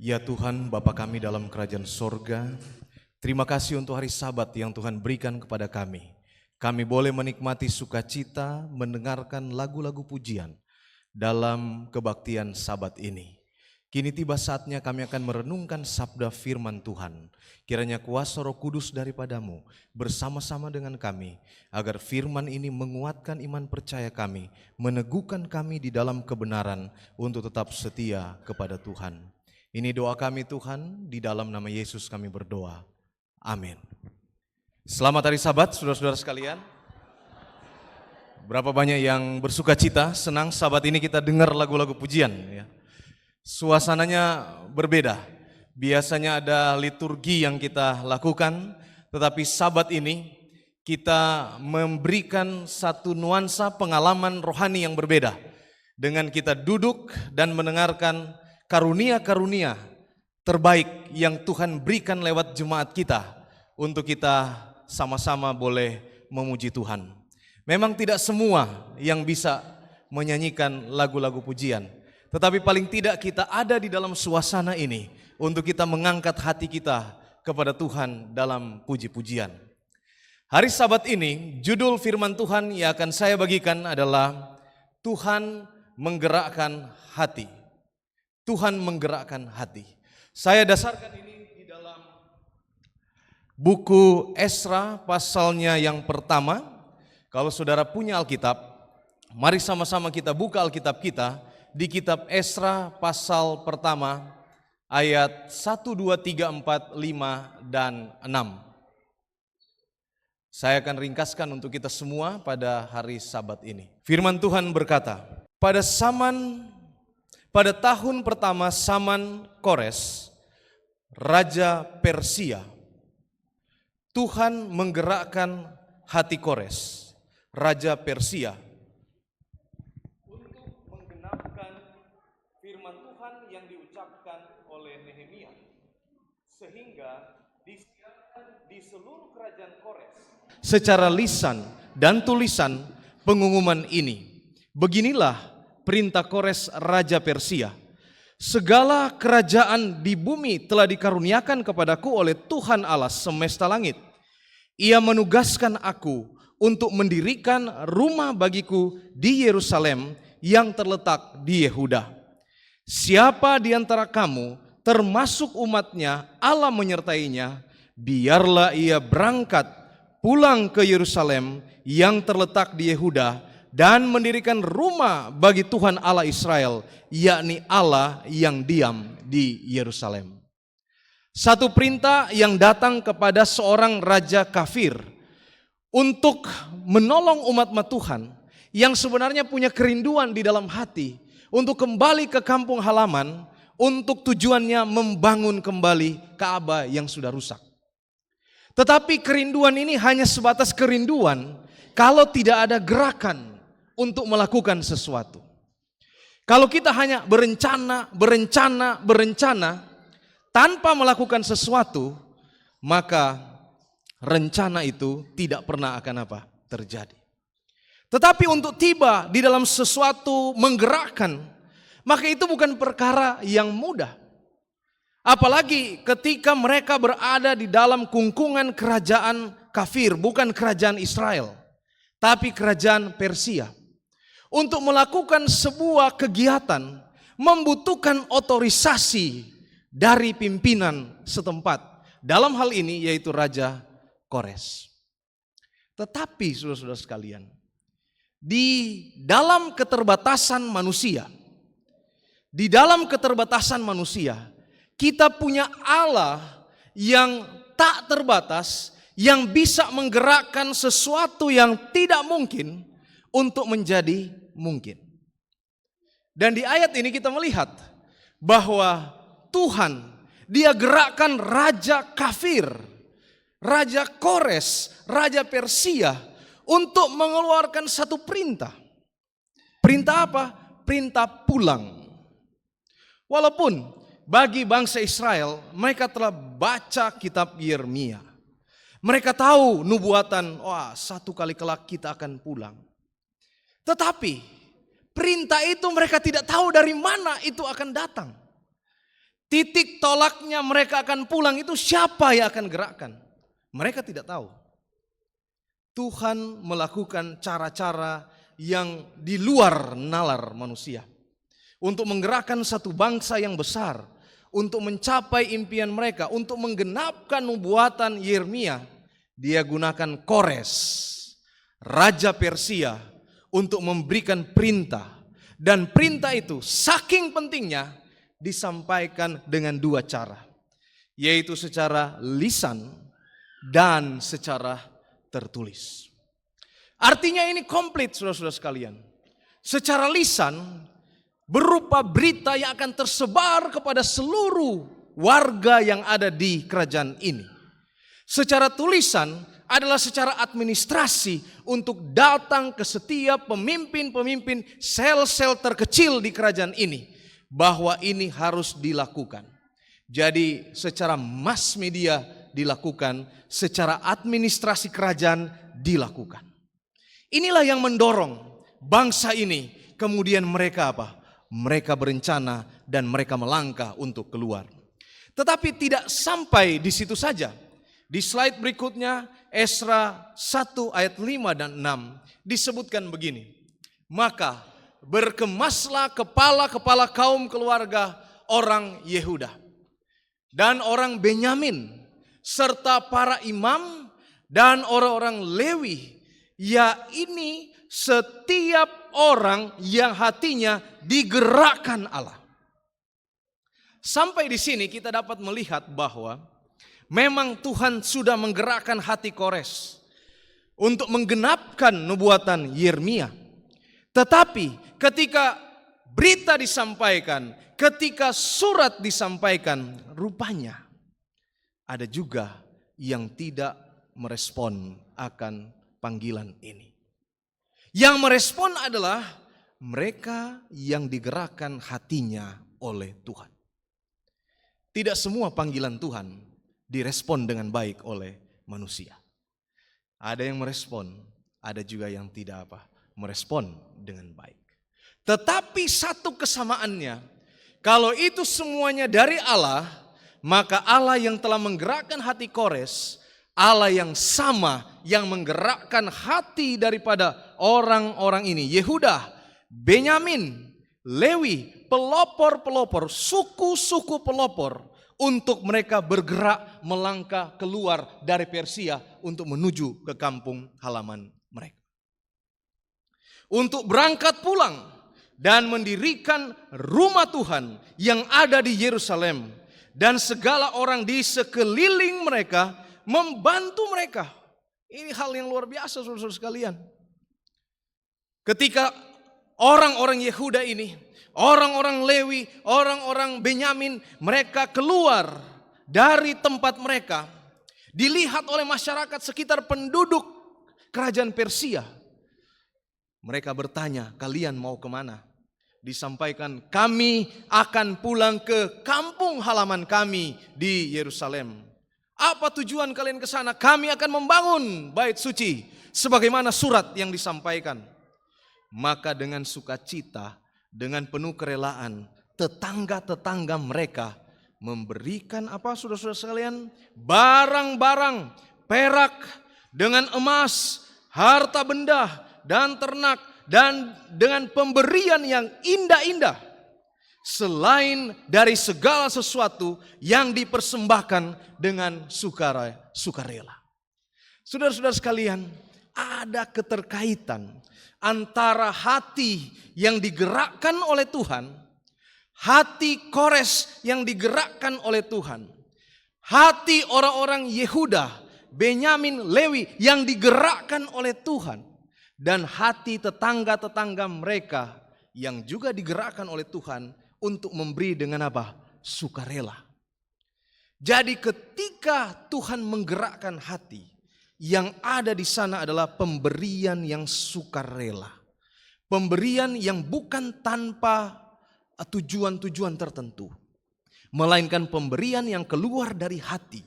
Ya Tuhan, Bapa kami dalam kerajaan sorga, terima kasih untuk hari Sabat yang Tuhan berikan kepada kami. Kami boleh menikmati sukacita, mendengarkan lagu-lagu pujian dalam kebaktian Sabat ini. Kini tiba saatnya kami akan merenungkan sabda firman Tuhan. Kiranya kuasa Roh Kudus daripadamu bersama-sama dengan kami, agar firman ini menguatkan iman percaya kami, meneguhkan kami di dalam kebenaran untuk tetap setia kepada Tuhan. Ini doa kami Tuhan, di dalam nama Yesus kami berdoa. Amin. Selamat hari Sabat saudara-saudara sekalian. Berapa banyak yang bersuka cita, senang Sabat ini kita dengar lagu-lagu pujian ya. Suasananya berbeda. Biasanya ada liturgi yang kita lakukan, tetapi Sabat ini kita memberikan satu nuansa pengalaman rohani yang berbeda. Dengan kita duduk dan mendengarkan karunia-karunia terbaik yang Tuhan berikan lewat jemaat kita untuk kita sama-sama boleh memuji Tuhan. Memang tidak semua yang bisa menyanyikan lagu-lagu pujian, tetapi paling tidak kita ada di dalam suasana ini untuk kita mengangkat hati kita kepada Tuhan dalam puji-pujian. Hari Sabat ini judul firman Tuhan yang akan saya bagikan adalah Tuhan menggerakkan hati. Tuhan menggerakkan hati. Saya dasarkan ini di dalam buku Esra pasalnya yang pertama. Kalau saudara punya Alkitab, mari sama-sama kita buka Alkitab kita di kitab Esra pasal pertama ayat 1, 2, 3, 4, 5, dan 6. Saya akan ringkaskan untuk kita semua pada hari Sabat ini. Firman Tuhan berkata, pada tahun pertama zaman Kores, Raja Persia, Tuhan menggerakkan hati Kores, Raja Persia, untuk menggenapkan firman Tuhan yang diucapkan oleh Nehemia, sehingga disiarkan di seluruh kerajaan Kores secara lisan dan tulisan pengumuman ini. Beginilah perintah Kores Raja Persia. Segala kerajaan di bumi telah dikaruniakan kepadaku oleh Tuhan Allah semesta langit. Ia menugaskan aku untuk mendirikan rumah bagiku di Yerusalem yang terletak di Yehuda. Siapa di antara kamu termasuk umatnya Allah menyertainya, biarlah ia berangkat pulang ke Yerusalem yang terletak di Yehuda dan mendirikan rumah bagi Tuhan Allah Israel, yakni Allah yang diam di Yerusalem. Satu perintah yang datang kepada seorang raja kafir untuk menolong umat Tuhan yang sebenarnya punya kerinduan di dalam hati untuk kembali ke kampung halaman, untuk tujuannya membangun kembali Ka'bah yang sudah rusak. Tetapi kerinduan ini hanya sebatas kerinduan kalau tidak ada gerakan untuk melakukan sesuatu. Kalau kita hanya berencana tanpa melakukan sesuatu, maka rencana itu tidak pernah akan terjadi. Tetapi untuk tiba di dalam sesuatu menggerakkan, maka itu bukan perkara yang mudah. Apalagi ketika mereka berada di dalam kungkungan kerajaan kafir, bukan kerajaan Israel, tapi kerajaan Persia. Untuk melakukan sebuah kegiatan membutuhkan otorisasi dari pimpinan setempat. Dalam hal ini yaitu Raja Kores. Tetapi saudara-saudara sekalian, di dalam keterbatasan manusia, kita punya Allah yang tak terbatas, yang bisa menggerakkan sesuatu yang tidak mungkin untuk menjadi mungkin. Dan di ayat ini kita melihat bahwa Tuhan, dia gerakkan raja kafir, Raja Kores, Raja Persia, untuk mengeluarkan satu perintah. Perintah apa? Perintah pulang. Walaupun bagi bangsa Israel, mereka telah baca kitab Yeremia. Mereka tahu nubuatan, satu kali kelak kita akan pulang. Tetapi perintah itu mereka tidak tahu dari mana itu akan datang. Titik tolaknya mereka akan pulang itu siapa yang akan gerakkan? Mereka tidak tahu. Tuhan melakukan cara-cara yang di luar nalar manusia. Untuk menggerakkan satu bangsa yang besar. Untuk mencapai impian mereka. Untuk menggenapkan nubuatan Yeremia. Dia gunakan Kores, Raja Persia, untuk memberikan perintah. Dan perintah itu saking pentingnya disampaikan dengan dua cara. Yaitu secara lisan dan secara tertulis. Artinya ini komplit saudara-saudara sekalian. Secara lisan berupa berita yang akan tersebar kepada seluruh warga yang ada di kerajaan ini. Secara tulisan adalah secara administrasi untuk datang ke setiap pemimpin-pemimpin sel-sel terkecil di kerajaan ini. Bahwa ini harus dilakukan. Jadi secara mass media dilakukan, secara administrasi kerajaan dilakukan. Inilah yang mendorong bangsa ini. Kemudian mereka apa? Mereka berencana dan mereka melangkah untuk keluar. Tetapi tidak sampai di situ saja. Di slide berikutnya Esra 1 ayat 5 dan 6 disebutkan begini. Maka berkemaslah kepala-kepala kaum keluarga orang Yehuda dan orang Benyamin serta para imam dan orang-orang Lewi, yakni setiap orang yang hatinya digerakkan Allah. Sampai di sini kita dapat melihat bahwa memang Tuhan sudah menggerakkan hati Kores untuk menggenapkan nubuatan Yeremia. Tetapi ketika berita disampaikan, ketika surat disampaikan, rupanya ada juga yang tidak merespon akan panggilan ini. Yang merespon adalah mereka yang digerakkan hatinya oleh Tuhan. Tidak semua panggilan Tuhan direspon dengan baik oleh manusia. Ada yang merespon, ada juga yang tidak merespon dengan baik. Tetapi satu kesamaannya, kalau itu semuanya dari Allah, maka Allah yang telah menggerakkan hati Kores, Allah yang sama yang menggerakkan hati daripada orang-orang ini, Yehuda, Benyamin, Lewi, pelopor-pelopor, suku-suku pelopor, untuk mereka bergerak melangkah keluar dari Persia untuk menuju ke kampung halaman mereka. Untuk berangkat pulang dan mendirikan rumah Tuhan yang ada di Yerusalem, dan segala orang di sekeliling mereka membantu mereka. Ini hal yang luar biasa saudara-saudara sekalian. Ketika orang-orang Yehuda ini, orang-orang Lewi, orang-orang Benyamin, mereka keluar dari tempat mereka, dilihat oleh masyarakat sekitar penduduk kerajaan Persia. Mereka bertanya, kalian mau kemana? Disampaikan, kami akan pulang ke kampung halaman kami di Yerusalem. Apa tujuan kalian ke sana? Kami akan membangun bait suci sebagaimana surat yang disampaikan. Maka dengan sukacita, dengan penuh kerelaan, tetangga-tetangga mereka memberikan apa saudara-saudara sekalian? Barang-barang perak dengan emas, harta benda dan ternak, dan dengan pemberian yang indah-indah, selain dari segala sesuatu yang dipersembahkan dengan sukarela. Saudara-saudara sekalian, ada keterkaitan antara hati yang digerakkan oleh Tuhan, hati Kores yang digerakkan oleh Tuhan, hati orang-orang Yehuda, Benyamin, Lewi yang digerakkan oleh Tuhan, dan hati tetangga-tetangga mereka yang juga digerakkan oleh Tuhan untuk memberi dengan apa? Sukarela. Jadi ketika Tuhan menggerakkan hati, yang ada di sana adalah pemberian yang sukarela. Pemberian yang bukan tanpa tujuan-tujuan tertentu, melainkan pemberian yang keluar dari hati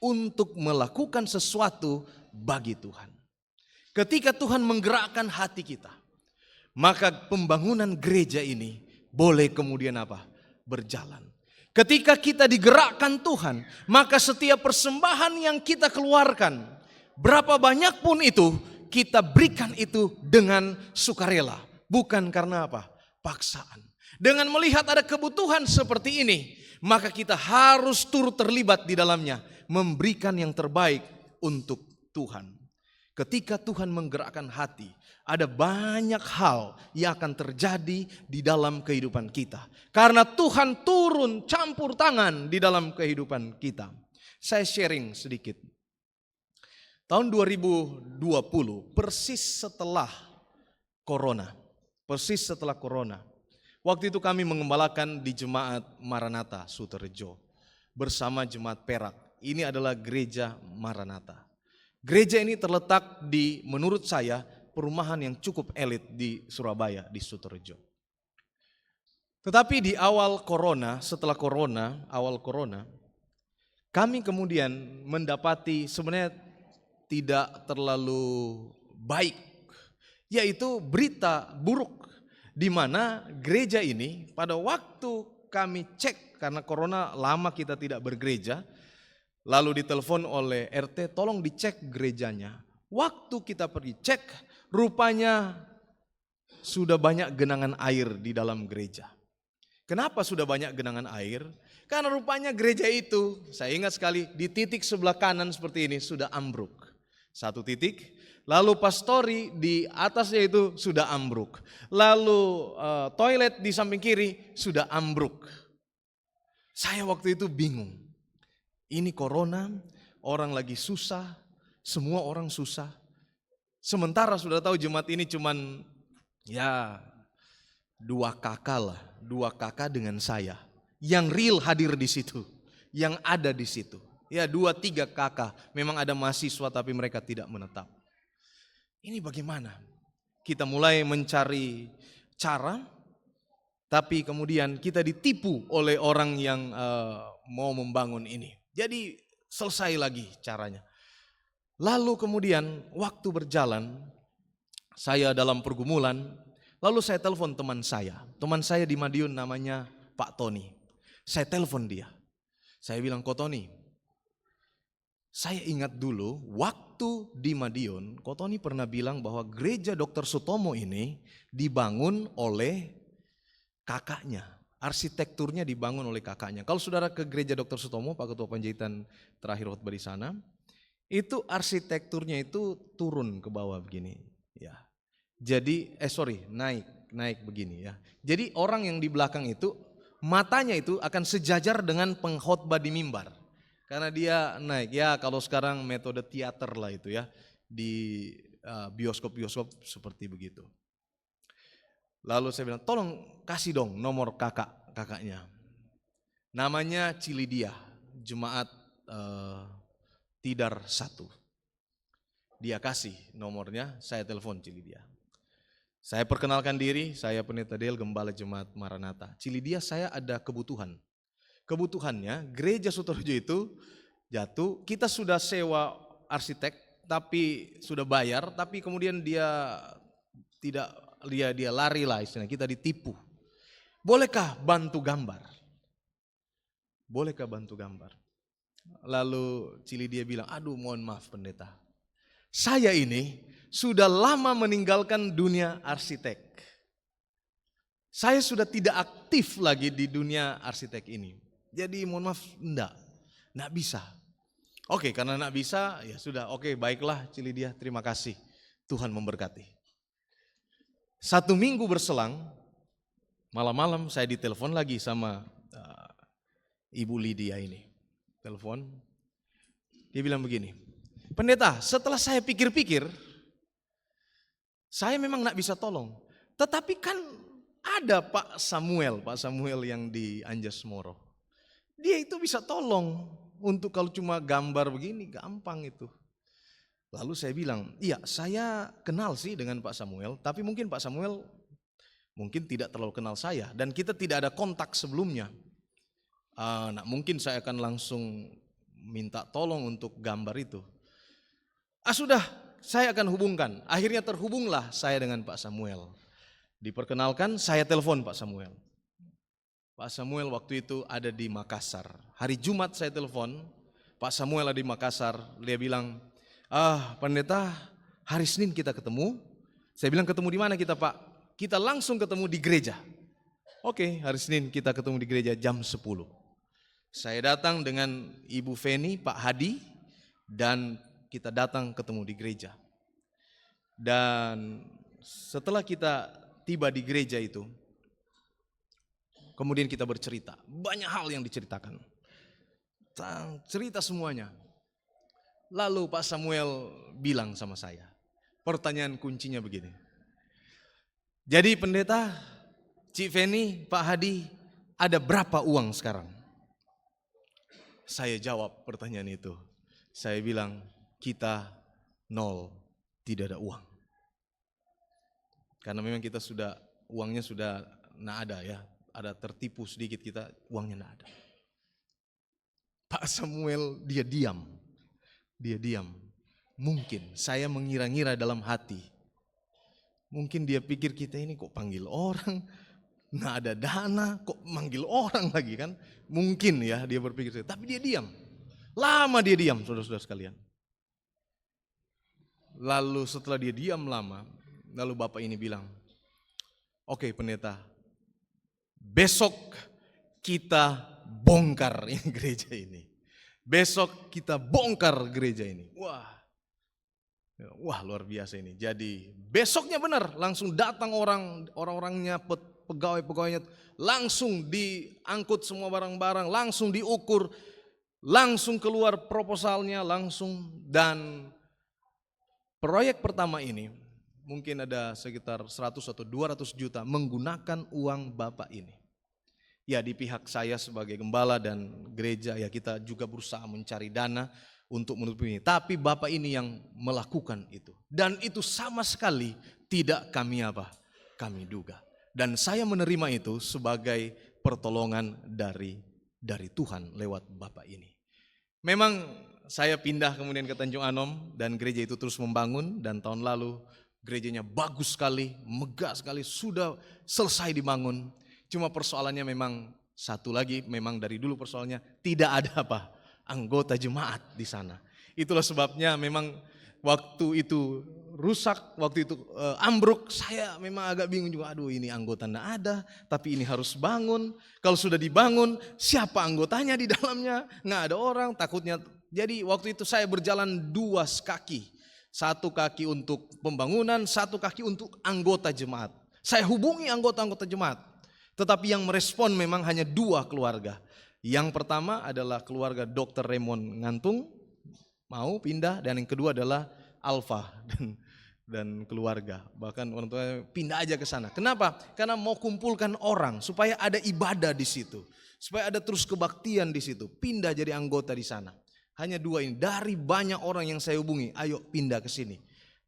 untuk melakukan sesuatu bagi Tuhan. Ketika Tuhan menggerakkan hati kita, maka pembangunan gereja ini boleh kemudian apa? Berjalan. Ketika kita digerakkan Tuhan, maka setiap persembahan yang kita keluarkan, berapa banyak pun itu, kita berikan itu dengan sukarela. Bukan karena apa? Paksaan. Dengan melihat ada kebutuhan seperti ini, maka kita harus turut terlibat di dalamnya, memberikan yang terbaik untuk Tuhan. Ketika Tuhan menggerakkan hati, ada banyak hal yang akan terjadi di dalam kehidupan kita. Karena Tuhan turun campur tangan di dalam kehidupan kita. Saya sharing sedikit. Tahun 2020, persis setelah Corona. Waktu itu kami mengembalakan di Jemaat Maranatha Suterejo bersama Jemaat Perak. Ini adalah gereja Maranatha. Gereja ini terletak di, menurut saya, perumahan yang cukup elit di Surabaya, di Suterejo. Tetapi di awal corona, awal corona, kami kemudian mendapati sebenarnya tidak terlalu baik, yaitu berita buruk, di mana gereja ini pada waktu kami cek, karena corona lama kita tidak bergereja, lalu ditelepon oleh RT, tolong dicek gerejanya. Waktu kita pergi cek, rupanya sudah banyak genangan air di dalam gereja. Kenapa sudah banyak genangan air? Karena rupanya gereja itu, saya ingat sekali, di titik sebelah kanan seperti ini sudah ambruk. Satu titik, lalu pastori di atasnya itu sudah ambruk. Lalu toilet di samping kiri sudah ambruk. Saya waktu itu bingung. Ini corona, orang lagi susah, semua orang susah. Sementara sudah tahu jemaat ini cuman ya 2 kakak lah, 2 kakak dengan saya. Yang real hadir di situ, yang ada di situ. Ya 2-3 kakak, memang ada mahasiswa tapi mereka tidak menetap. Ini bagaimana? Kita mulai mencari cara, tapi kemudian kita ditipu oleh orang yang mau membangun ini. Jadi selesai lagi caranya. Lalu kemudian waktu berjalan, saya dalam pergumulan, lalu saya telepon teman saya. Teman saya di Madiun namanya Pak Tony. Saya telepon dia. Saya bilang, Ko Tony, saya ingat dulu waktu di Madiun, Ko Tony pernah bilang bahwa gereja Dr. Sutomo ini dibangun oleh kakaknya. Arsitekturnya dibangun oleh kakaknya. Kalau saudara ke gereja Dr. Sutomo, Pak Ketua Panjaitan terakhir khotbah di sana, itu arsitekturnya itu turun ke bawah begini, ya. Jadi naik begini ya. Jadi orang yang di belakang itu matanya itu akan sejajar dengan pengkhotbah di mimbar. Karena dia naik, ya kalau sekarang metode teater lah itu ya, di bioskop-bioskop seperti begitu. Lalu saya bilang, tolong kasih dong nomor kakaknya. Namanya Cilidia, jemaat Tidar 1. Dia kasih nomornya, saya telepon Cilidia. Saya perkenalkan diri, saya Pendeta Del, Gembala Jemaat Maranatha. Cilidia, saya ada kebutuhan. Kebutuhannya, gereja Suterejo itu jatuh, kita sudah sewa arsitek, tapi sudah bayar, tapi kemudian dia tidak, dia lari lah istilahnya, kita ditipu. Bolehkah bantu gambar? Lalu Cilidia bilang, aduh mohon maaf pendeta, saya ini sudah lama meninggalkan dunia arsitek. Saya sudah tidak aktif lagi di dunia arsitek ini. Jadi mohon maaf, enggak bisa. Oke, karena enggak bisa, ya sudah, oke baiklah Cilidia, terima kasih. Tuhan memberkati. 1 minggu berselang, malam-malam saya ditelepon lagi sama Ibu Lydia ini. Telepon, dia bilang begini, pendeta, setelah saya pikir-pikir, saya memang enggak bisa tolong. Tetapi kan ada Pak Samuel yang di Anjasmoro. Dia itu bisa tolong untuk kalau cuma gambar begini, gampang itu. Lalu saya bilang, iya saya kenal sih dengan Pak Samuel, tapi mungkin Pak Samuel mungkin tidak terlalu kenal saya. Dan kita tidak ada kontak sebelumnya. Nah, mungkin saya akan langsung minta tolong untuk gambar itu. Sudah, saya akan hubungkan. Akhirnya terhubunglah saya dengan Pak Samuel. Diperkenalkan, saya telepon Pak Samuel. Pak Samuel waktu itu ada di Makassar. Hari Jumat saya telepon, Pak Samuel ada di Makassar. Dia bilang, pendeta, hari Senin kita ketemu. Saya bilang, ketemu di mana kita Pak? Kita langsung ketemu di gereja. Oke, hari Senin kita ketemu di gereja jam 10. Saya datang dengan Ibu Feni, Pak Hadi, dan kita datang ketemu di gereja. Dan setelah kita tiba di gereja itu, kemudian kita bercerita. Banyak hal yang diceritakan. Cerita semuanya. Lalu Pak Samuel bilang sama saya, pertanyaan kuncinya begini. Jadi pendeta, Cik Feni, Pak Hadi, ada berapa uang sekarang? Saya jawab pertanyaan itu. Saya bilang, kita 0, tidak ada uang. Karena memang kita uangnya sudah tidak ada ya. Ada tertipu sedikit kita, uangnya tidak ada. Pak Samuel dia diam. Mungkin saya mengira-ngira dalam hati. Mungkin dia pikir kita ini kok panggil orang, nggak ada dana, kok manggil orang lagi kan. Mungkin ya dia berpikir, tapi dia diam. Lama dia diam, saudara-saudara sekalian. Lalu setelah dia diam lama, lalu Bapak ini bilang, oke pendeta, besok kita bongkar ini gereja ini. Besok kita bongkar gereja ini. Wah luar biasa ini. Jadi besoknya benar langsung datang orang-orangnya, pegawai-pegawainya, langsung diangkut semua barang-barang, langsung diukur, langsung keluar proposalnya, langsung. Dan proyek pertama ini mungkin ada sekitar 100 atau 200 juta menggunakan uang Bapak ini. Ya di pihak saya sebagai gembala dan gereja ya kita juga berusaha mencari dana untuk menutupi ini. Tapi Bapak ini yang melakukan itu. Dan itu sama sekali tidak kami duga. Dan saya menerima itu sebagai pertolongan dari Tuhan lewat Bapak ini. Memang saya pindah kemudian ke Tanjung Anom dan gereja itu terus membangun. Dan tahun lalu gerejanya bagus sekali, megah sekali, sudah selesai dibangun. Cuma persoalannya memang satu lagi, memang dari dulu persoalannya tidak ada anggota jemaat di sana. Itulah sebabnya memang waktu itu rusak, waktu itu ambruk, saya memang agak bingung juga. Aduh ini anggota enggak ada, tapi ini harus bangun. Kalau sudah dibangun, siapa anggotanya di dalamnya? Nggak ada orang, takutnya. Jadi waktu itu saya berjalan 2 kaki. 1 kaki untuk pembangunan, 1 kaki untuk anggota jemaat. Saya hubungi anggota-anggota jemaat. Tetapi yang merespon memang hanya 2 keluarga. Yang pertama adalah keluarga Dr. Raymond Ngantung, mau pindah. Dan yang kedua adalah Alfa dan keluarga. Bahkan orang tua pindah aja ke sana. Kenapa? Karena mau kumpulkan orang supaya ada ibadah di situ. Supaya ada terus kebaktian di situ. Pindah jadi anggota di sana. Hanya 2 ini. Dari banyak orang yang saya hubungi, ayo pindah ke sini.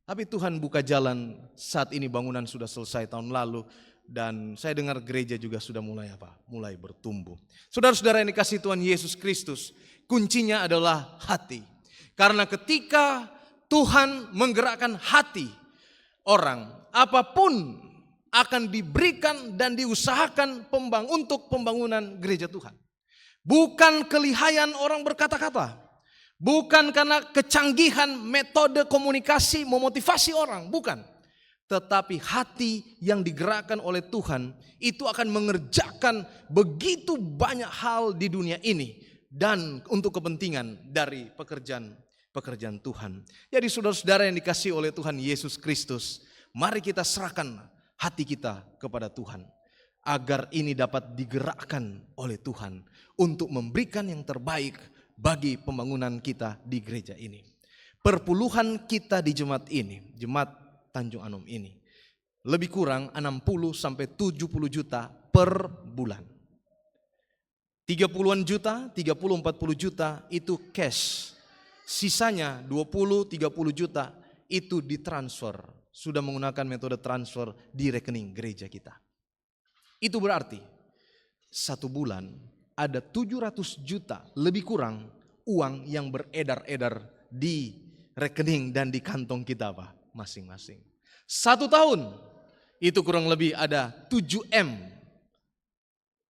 Tapi Tuhan buka jalan, saat ini bangunan sudah selesai tahun lalu. Dan saya dengar gereja juga sudah mulai bertumbuh. Saudara-saudara yang dikasihi Tuhan Yesus Kristus, kuncinya adalah hati. Karena ketika Tuhan menggerakkan hati orang, apapun akan diberikan dan diusahakan untuk pembangunan gereja Tuhan. Bukan kelihayan orang berkata-kata, bukan karena kecanggihan metode komunikasi memotivasi orang, bukan. Tetapi hati yang digerakkan oleh Tuhan itu akan mengerjakan begitu banyak hal di dunia ini dan untuk kepentingan dari pekerjaan Tuhan. Jadi saudara-saudara yang dikasihi oleh Tuhan Yesus Kristus, mari kita serahkan hati kita kepada Tuhan agar ini dapat digerakkan oleh Tuhan untuk memberikan yang terbaik bagi pembangunan kita di gereja ini. Perpuluhan kita di jemaat ini, jemaat Tanjung Anom ini lebih kurang 60 sampai 70 juta per bulan. 30-an juta, 30-40 juta itu cash. Sisanya 20-30 juta itu ditransfer. Sudah menggunakan metode transfer di rekening gereja kita. Itu berarti 1 bulan ada 700 juta lebih kurang uang yang beredar-edar di rekening dan di kantong kita masing-masing. 1 tahun itu kurang lebih ada 7M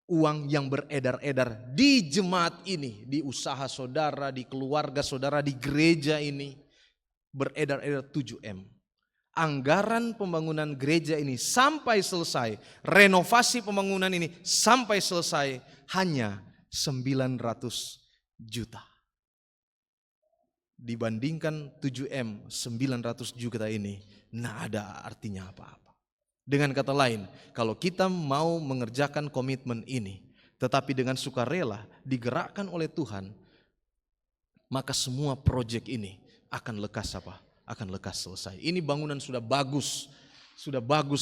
uang yang beredar-edar di jemaat ini, di usaha saudara, di keluarga saudara, di gereja ini, beredar-edar 7M. Anggaran pembangunan gereja ini sampai selesai, renovasi pembangunan ini sampai selesai hanya 900 juta. Dibandingkan 7M, 900 juta ini, nah ada artinya apa-apa. Dengan kata lain, kalau kita mau mengerjakan komitmen ini, tetapi dengan sukarela digerakkan oleh Tuhan, maka semua proyek ini akan lekas apa? Akan lekas selesai. Ini bangunan sudah bagus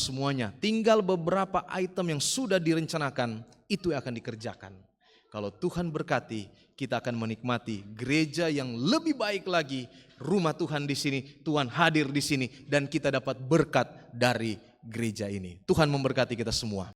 semuanya. Tinggal beberapa item yang sudah direncanakan, itu yang akan dikerjakan. Kalau Tuhan berkati, kita akan menikmati gereja yang lebih baik lagi. Rumah Tuhan di sini, Tuhan hadir di sini, dan kita dapat berkat dari gereja ini. Tuhan memberkati kita semua.